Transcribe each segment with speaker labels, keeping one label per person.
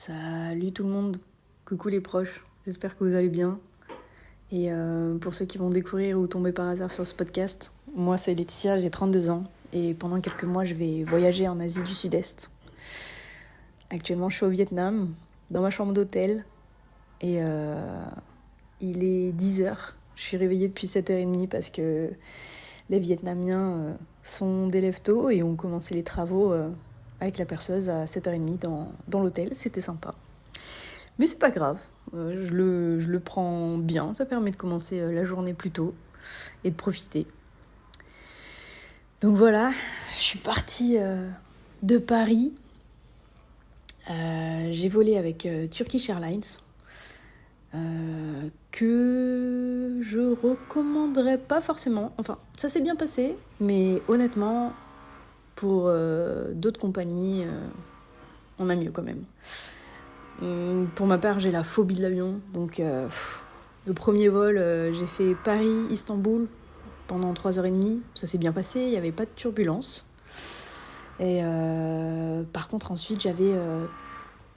Speaker 1: Salut tout le monde, coucou les proches, j'espère que vous allez bien. Et pour ceux qui vont découvrir ou tomber par hasard sur ce podcast, moi c'est Laetitia, j'ai 32 ans et pendant quelques mois je vais voyager en Asie du Sud-Est. Actuellement je suis au Vietnam, dans ma chambre d'hôtel et il est 10h. Je suis réveillée depuis 7h30 parce que les Vietnamiens sont des lève-tôt et ont commencé les travaux avec la perceuse à 7h30 dans l'hôtel. C'était sympa. Mais c'est pas grave, je le prends bien. Ça permet de commencer la journée plus tôt et de profiter. Donc voilà, je suis partie de Paris. J'ai volé avec Turkish Airlines. Que je recommanderais pas forcément. Enfin, ça s'est bien passé, mais honnêtement, pour d'autres compagnies, on a mieux quand même. Pour ma part, j'ai la phobie de l'avion, donc le premier vol, j'ai fait Paris-Istanbul pendant 3h30. Ça s'est bien passé, il n'y avait pas de turbulence. Et par contre, ensuite, j'avais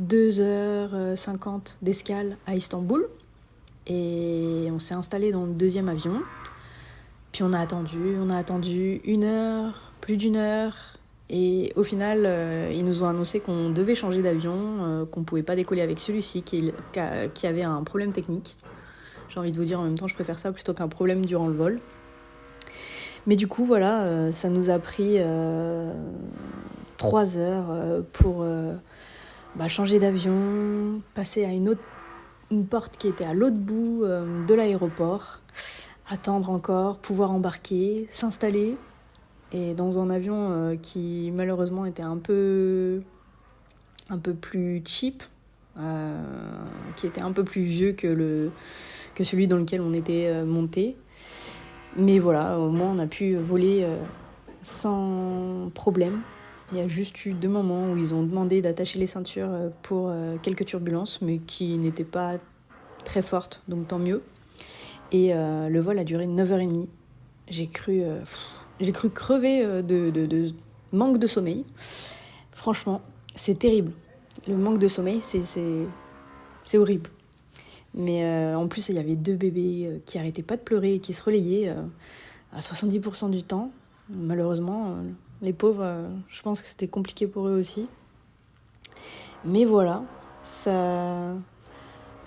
Speaker 1: 2h50 d'escale à Istanbul. Et on s'est installé dans le deuxième avion. Puis on a attendu 1 heure, plus d'1 heure. Et au final, ils nous ont annoncé qu'on devait changer d'avion, qu'on ne pouvait pas décoller avec celui-ci qui avait un problème technique. J'ai envie de vous dire, en même temps, je préfère ça plutôt qu'un problème durant le vol. Mais du coup, voilà, ça nous a pris 3 heures pour changer d'avion, passer à une porte qui était à l'autre bout de l'aéroport, attendre encore, pouvoir embarquer, s'installer. Et dans un avion qui malheureusement était un peu plus cheap, qui était un peu plus vieux que celui dans lequel on était monté. Mais voilà, au moins on a pu voler sans problème. Il y a juste eu 2 moments où ils ont demandé d'attacher les ceintures pour quelques turbulences, mais qui n'étaient pas très fortes, donc tant mieux. Et le vol a duré 9h30. J'ai cru crever de manque de sommeil. Franchement, c'est terrible. Le manque de sommeil, c'est horrible. Mais en plus, il y avait 2 bébés qui arrêtaient pas de pleurer et qui se relayaient à 70% du temps. Malheureusement, les pauvres, je pense que c'était compliqué pour eux aussi. Mais voilà, ça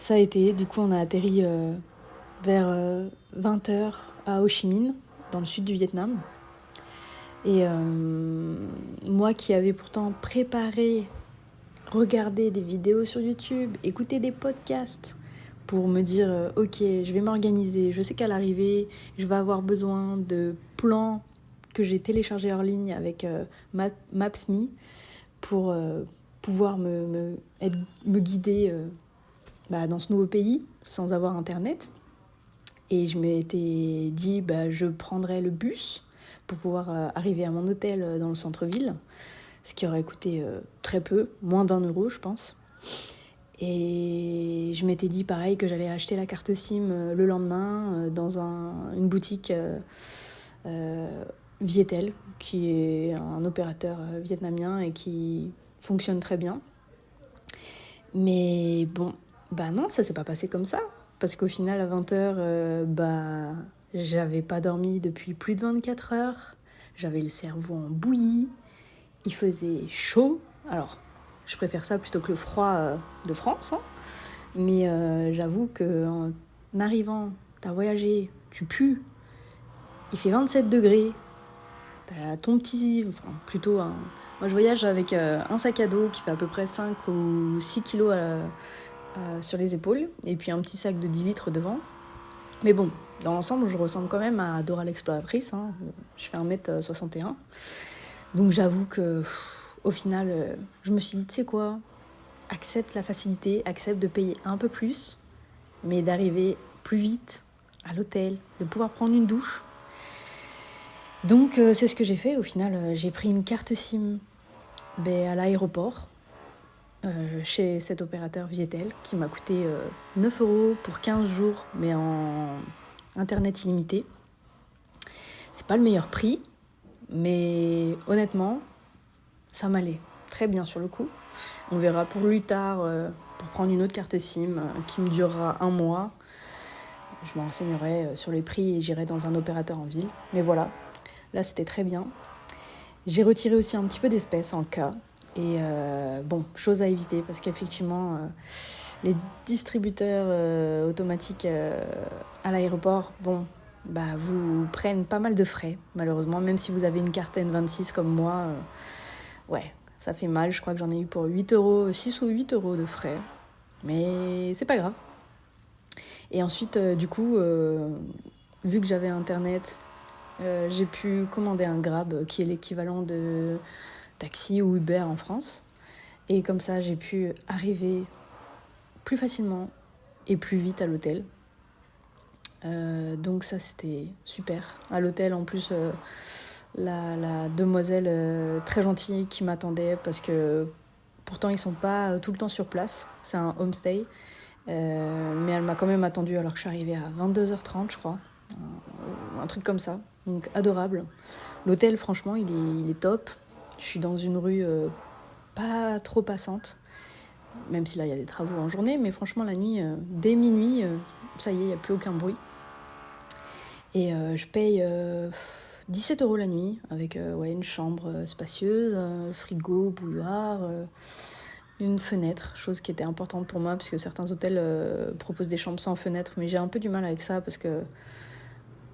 Speaker 1: a été. Du coup, on a atterri vers 20h à Ho Chi Minh, dans le sud du Vietnam. Et moi qui avais pourtant préparé, regardé des vidéos sur YouTube, écouté des podcasts pour me dire ok, je vais m'organiser, je sais qu'à l'arrivée, je vais avoir besoin de plans que j'ai téléchargés hors ligne avec Maps.me pour pouvoir me guider dans ce nouveau pays sans avoir internet. Et je m'étais dit je prendrais le bus pour pouvoir arriver à mon hôtel dans le centre-ville, ce qui aurait coûté très peu, moins d'€1 je pense. Et je m'étais dit pareil que j'allais acheter la carte SIM le lendemain dans une boutique Vietel, qui est un opérateur vietnamien et qui fonctionne très bien. Mais bon, non, ça s'est pas passé comme ça. Parce qu'au final, à 20h, j'avais pas dormi depuis plus de 24 heures. J'avais le cerveau en bouillie. Il faisait chaud. Alors, je préfère ça plutôt que le froid de France. Hein. Mais j'avoue qu'en arrivant, t'as voyagé, tu pues. Il fait 27 degrés. T'as ton petit... Enfin, plutôt moi, je voyage avec un sac à dos qui fait à peu près 5 ou 6 kilos sur les épaules, et puis un petit sac de 10 litres devant. Mais bon, dans l'ensemble, je ressemble quand même à Dora l'exploratrice. Hein. Je fais 1m61. Donc j'avoue que, au final, je me suis dit, tu sais quoi, accepte la facilité, accepte de payer un peu plus, mais d'arriver plus vite à l'hôtel, de pouvoir prendre une douche. Donc c'est ce que j'ai fait. Au final, j'ai pris une carte SIM à l'aéroport, chez cet opérateur Vietel, qui m'a coûté 9€ pour 15 jours, mais en internet illimité. C'est pas le meilleur prix, mais honnêtement, ça m'allait. très bien sur le coup. On verra pour plus tard, pour prendre une autre carte SIM qui me durera 1 mois. Je me renseignerai sur les prix et j'irai dans un opérateur en ville. Mais voilà, là c'était très bien. J'ai retiré aussi un petit peu d'espèces en cas. Et chose à éviter parce qu'effectivement, les distributeurs automatiques à l'aéroport, vous prennent pas mal de frais, malheureusement. Même si vous avez une carte N26 comme moi, ça fait mal. Je crois que j'en ai eu pour 6 ou 8 euros de frais. Mais c'est pas grave. Et ensuite, vu que j'avais Internet, j'ai pu commander un Grab qui est l'équivalent de taxi ou Uber en France. Et comme ça, j'ai pu arriver plus facilement et plus vite à l'hôtel. Donc ça, c'était super. À l'hôtel, en plus, la demoiselle très gentille qui m'attendait parce que pourtant, ils sont pas tout le temps sur place. C'est un homestay. Mais elle m'a quand même attendue alors que je suis arrivée à 22h30, je crois. Un truc comme ça. Donc adorable. L'hôtel, franchement, il est top. Je suis dans une rue pas trop passante. Même si là, il y a des travaux en journée. Mais franchement, la nuit, dès minuit, ça y est, il n'y a plus aucun bruit. Et je paye 17 € la nuit avec une chambre spacieuse, frigo, bouilloire... une fenêtre, chose qui était importante pour moi parce que certains hôtels proposent des chambres sans fenêtre, mais j'ai un peu du mal avec ça parce que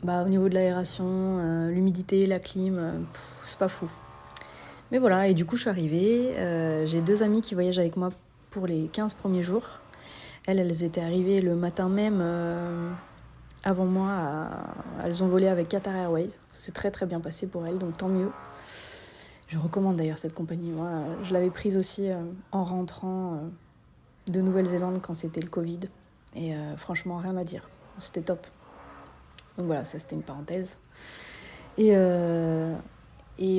Speaker 1: au niveau de l'aération, l'humidité, la clim, c'est pas fou. Mais voilà, et du coup je suis arrivée, j'ai 2 amies qui voyagent avec moi pour les 15 premiers jours. Elles étaient arrivées le matin même avant moi, elles ont volé avec Qatar Airways. Ça s'est très très bien passé pour elles, donc tant mieux. Je recommande d'ailleurs cette compagnie. Moi, je l'avais prise aussi en rentrant de Nouvelle-Zélande quand c'était le Covid. Et franchement, rien à dire. C'était top. Donc voilà, ça c'était une parenthèse. Et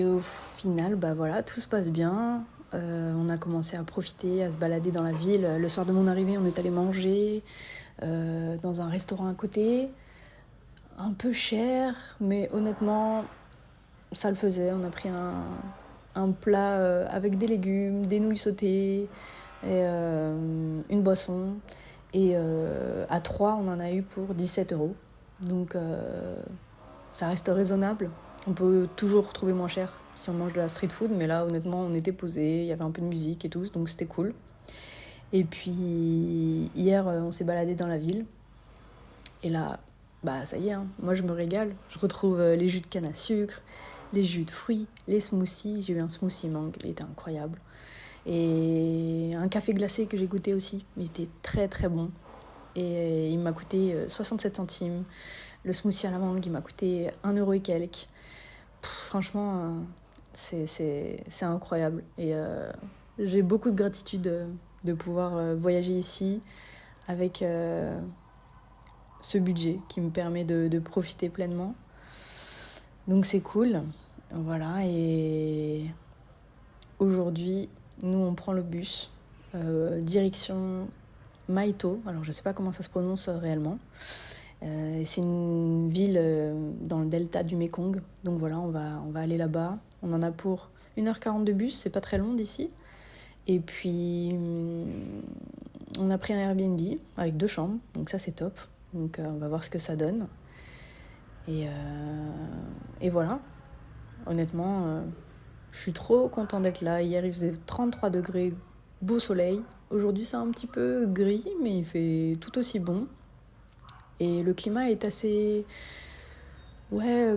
Speaker 1: au final, tout se passe bien. On a commencé à profiter, à se balader dans la ville. Le soir de mon arrivée, on est allé manger dans un restaurant à côté. Un peu cher, mais honnêtement... ça le faisait, on a pris un plat avec des légumes, des nouilles sautées, et une boisson. Et à 3, on en a eu pour 17 €. Donc ça reste raisonnable. On peut toujours trouver moins cher si on mange de la street food, mais là honnêtement on était posés, il y avait un peu de musique et tout, donc c'était cool. Et puis hier on s'est baladé dans la ville. Et là, ça y est, moi je me régale. Je retrouve les jus de canne à sucre, les jus de fruits, les smoothies. J'ai eu un smoothie mangue, il était incroyable. Et un café glacé que j'ai goûté aussi, il était très très bon. Et il m'a coûté 67 centimes. Le smoothie à la mangue, il m'a coûté 1 € et quelques. Franchement, c'est incroyable. Et j'ai beaucoup de gratitude de pouvoir voyager ici avec ce budget qui me permet de profiter pleinement. Donc c'est cool. Voilà, et aujourd'hui, nous on prend le bus direction Maito. Alors je sais pas comment ça se prononce réellement. C'est une ville dans le delta du Mekong. Donc voilà, on va aller là-bas. On en a pour 1h40 de bus, c'est pas très long d'ici. Et puis on a pris un Airbnb avec 2 chambres, donc ça c'est top. Donc on va voir ce que ça donne. Et voilà. Honnêtement, je suis trop contente d'être là. Hier, il faisait 33 degrés, beau soleil. Aujourd'hui, c'est un petit peu gris, mais il fait tout aussi bon. Et le climat est assez...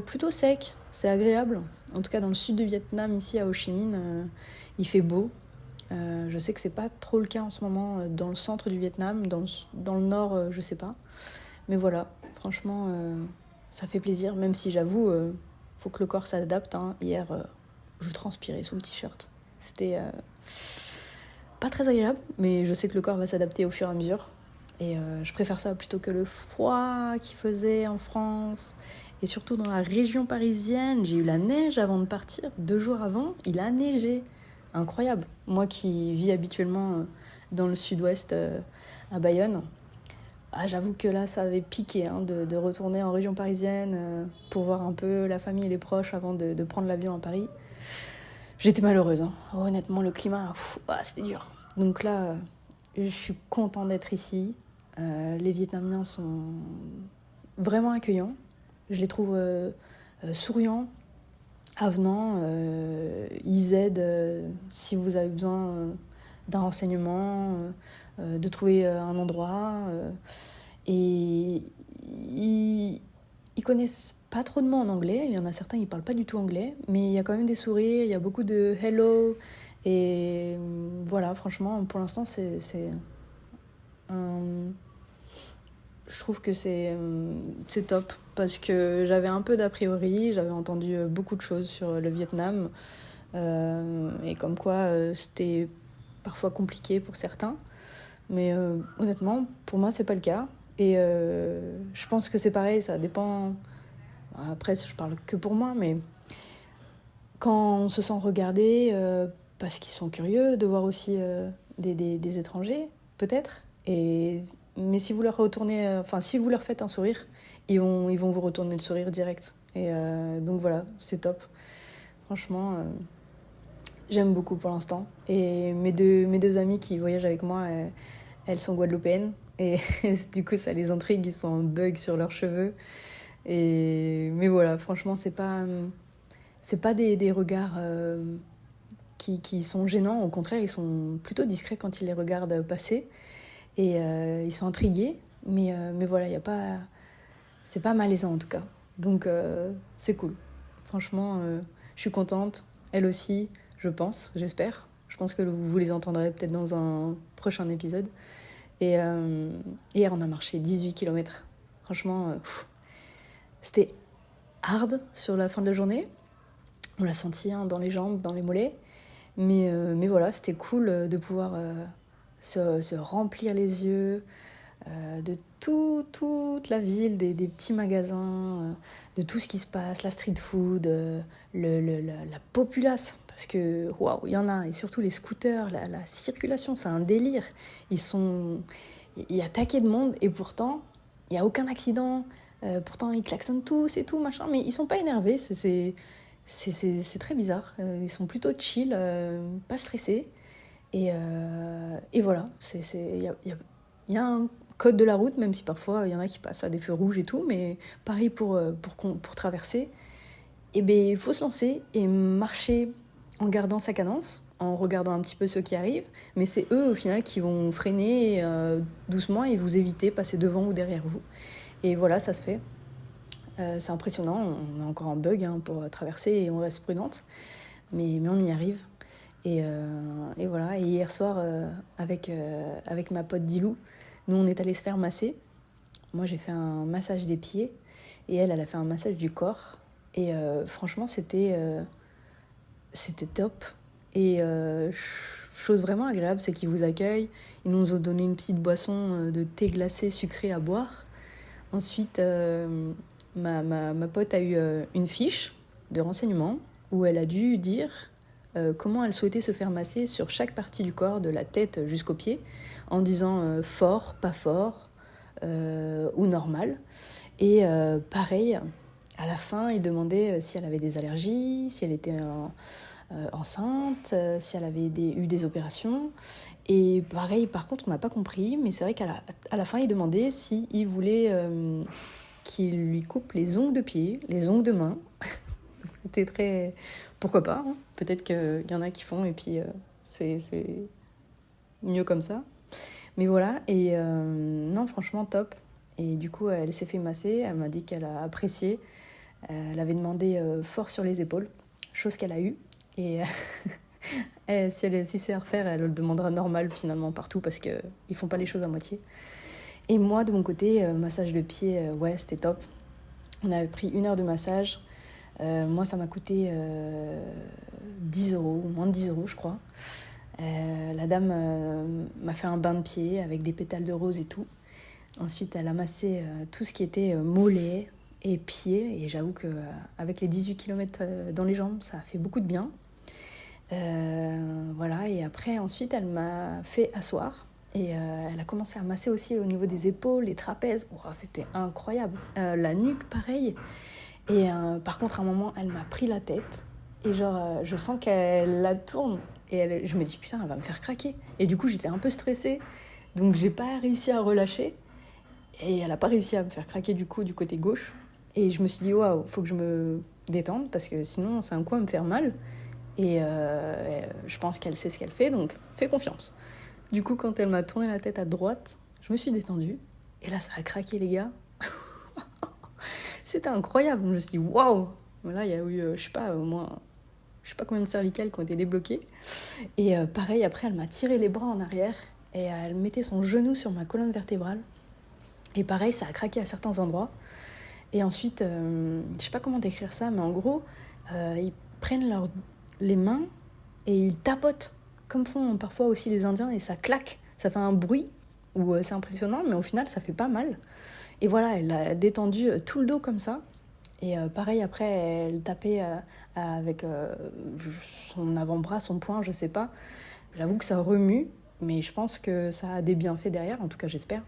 Speaker 1: plutôt sec. C'est agréable. En tout cas, dans le sud du Vietnam, ici à Ho Chi Minh, il fait beau. Je sais que c'est pas trop le cas en ce moment dans le centre du Vietnam. Dans le nord, je sais pas. Mais voilà, franchement, ça fait plaisir. Même si j'avoue... faut que le corps s'adapte. Hier, je transpirais sous le t-shirt. C'était pas très agréable, mais je sais que le corps va s'adapter au fur et à mesure. Et je préfère ça plutôt que le froid qu'il faisait en France. Et surtout dans la région parisienne, j'ai eu la neige avant de partir. 2 jours avant, il a neigé. Incroyable. Moi qui vis habituellement dans le sud-ouest, à Bayonne, j'avoue que là, ça avait piqué de retourner en région parisienne pour voir un peu la famille et les proches avant de prendre l'avion à Paris. J'étais malheureuse, hein. Honnêtement, le climat, c'était dur. Donc là, je suis contente d'être ici. Les Vietnamiens sont vraiment accueillants. Je les trouve souriants, avenants. Ils aident si vous avez besoin d'un renseignement, de trouver un endroit. Et ils connaissent pas trop de mots en anglais. Il y en a certains qui parlent pas du tout anglais, mais il y a quand même des sourires, il y a beaucoup de hello. Et voilà, franchement, pour l'instant, je trouve que c'est top parce que j'avais un peu d'a priori, j'avais entendu beaucoup de choses sur le Vietnam et comme quoi c'était parfois compliqué pour certains. Mais honnêtement, pour moi, c'est pas le cas. Et je pense que c'est pareil, ça dépend. Après, je parle que pour moi, mais quand on se sent regardé, parce qu'ils sont curieux de voir aussi des étrangers, peut-être. Mais si vous leur si vous leur faites un sourire, ils vont vous retourner le sourire direct. Et donc voilà, c'est top. Franchement, j'aime beaucoup pour l'instant. Et mes deux amies qui voyagent avec moi, elles sont guadeloupéennes. Et du coup, ça les intrigue, ils sont en bug sur leurs cheveux. Mais voilà, franchement, c'est pas des regards qui sont gênants. Au contraire, ils sont plutôt discrets quand ils les regardent passer. Et ils sont intrigués. Mais voilà, c'est pas malaisant en tout cas. Donc c'est cool. Franchement, je suis contente. Elle aussi, je pense, j'espère. Je pense que vous les entendrez peut-être dans un prochain épisode. Et hier, on a marché 18 km. Franchement, c'était hard sur la fin de la journée. On l'a senti dans les jambes, dans les mollets. Mais voilà, c'était cool de pouvoir se remplir les yeux de toute la ville, des petits magasins, de tout ce qui se passe, la street food, la populace. Parce que, waouh, il y en a. Et surtout les scooters, la circulation, c'est un délire. Il y a taquet de monde et pourtant, il n'y a aucun accident. Pourtant, ils klaxonnent tous et tout, machin. Mais ils sont pas énervés. C'est très bizarre. Ils sont plutôt chill, pas stressés. Et voilà. Il y a un code de la route, même si parfois il y en a qui passent à des feux rouges et tout. Mais pareil pour traverser. Et bien, il faut se lancer et marcher en gardant sa cadence, en regardant un petit peu ceux qui arrivent, mais c'est eux au final qui vont freiner doucement et vous éviter, passer devant ou derrière vous. Et voilà, ça se fait. C'est impressionnant, on est encore en bug pour traverser et on reste prudente, mais on y arrive. Et voilà, et hier soir, avec ma pote Dilou, nous on est allés se faire masser. Moi j'ai fait un massage des pieds et elle a fait un massage du corps. Et franchement, c'était top. Et chose vraiment agréable, c'est qu'ils vous accueillent. Ils nous ont donné une petite boisson de thé glacé sucré à boire. Ensuite, ma pote a eu une fiche de renseignement où elle a dû dire comment elle souhaitait se faire masser sur chaque partie du corps, de la tête jusqu'aux pieds, en disant fort, pas fort ou normal. Et pareil, à la fin, il demandait si elle avait des allergies, si elle était enceinte, si elle avait eu des opérations. Et pareil, par contre, on n'a pas compris, mais c'est vrai qu'à la fin, il demandait s'il voulait qu'il lui coupe les ongles de pied, les ongles de main. C'était très... Pourquoi pas, hein. Peut-être qu'il y en a qui font et puis c'est mieux comme ça. Mais voilà, et non, franchement, top. Et du coup, elle s'est fait masser, elle m'a dit qu'elle a apprécié. Elle avait demandé fort sur les épaules, chose qu'elle a eue. Et si c'est à refaire, elle le demandera normal finalement partout parce qu'ils ne font pas les choses à moitié. Et moi, de mon côté, massage de pied, ouais, c'était top. On avait pris 1 heure de massage. Moi, ça m'a coûté 10 euros, moins de 10 euros, je crois. La dame m'a fait un bain de pied avec des pétales de rose et tout. Ensuite, elle a massé tout ce qui était mollets et pieds. Et j'avoue qu'avec les 18 km dans les jambes, ça a fait beaucoup de bien. Voilà, et après, ensuite, elle m'a fait asseoir. Et elle a commencé à masser aussi au niveau des épaules, les trapèzes. Oh, c'était incroyable. La nuque, pareil. Et par contre, à un moment, elle m'a pris la tête. Et genre, je sens qu'elle la tourne. Et je me dis, putain, elle va me faire craquer. Et du coup, j'étais un peu stressée. Donc, j'ai pas réussi à relâcher. Et elle a pas réussi à me faire craquer du coup du côté gauche. Et je me suis dit, waouh, faut que je me détende parce que sinon, c'est un coup à me faire mal. Et je pense qu'elle sait ce qu'elle fait, donc fais confiance. Du coup, quand elle m'a tourné la tête à droite, je me suis détendue. Et là, ça a craqué, les gars. C'était incroyable. Je me suis dit, waouh! Là, il y a eu, je sais pas, au moins, je sais pas combien de cervicales qui ont été débloquées. Et pareil, après, elle m'a tiré les bras en arrière et elle mettait son genou sur ma colonne vertébrale. Et pareil, ça a craqué à certains endroits. Et ensuite, je sais pas comment décrire ça, mais en gros, ils prennent les mains et ils tapotent, comme font parfois aussi les Indiens, et ça claque. Ça fait un bruit où c'est impressionnant, mais au final, ça fait pas mal. Et voilà, elle a détendu tout le dos comme ça. Et pareil, après, elle tapait avec son avant-bras, son poing, je sais pas. J'avoue que ça remue, mais je pense que ça a des bienfaits derrière, en tout cas, j'espère.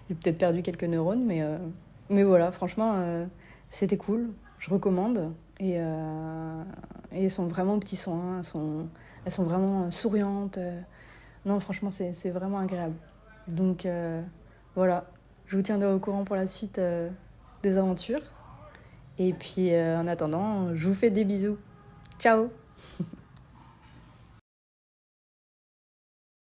Speaker 1: J'ai peut-être perdu quelques neurones, mais voilà, franchement, c'était cool. Je recommande. Et elles sont vraiment petits soins. Elles sont vraiment souriantes. Non, franchement, c'est vraiment agréable. Donc, voilà. Je vous tiendrai au courant pour la suite des aventures. Et puis, en attendant, je vous fais des bisous. Ciao!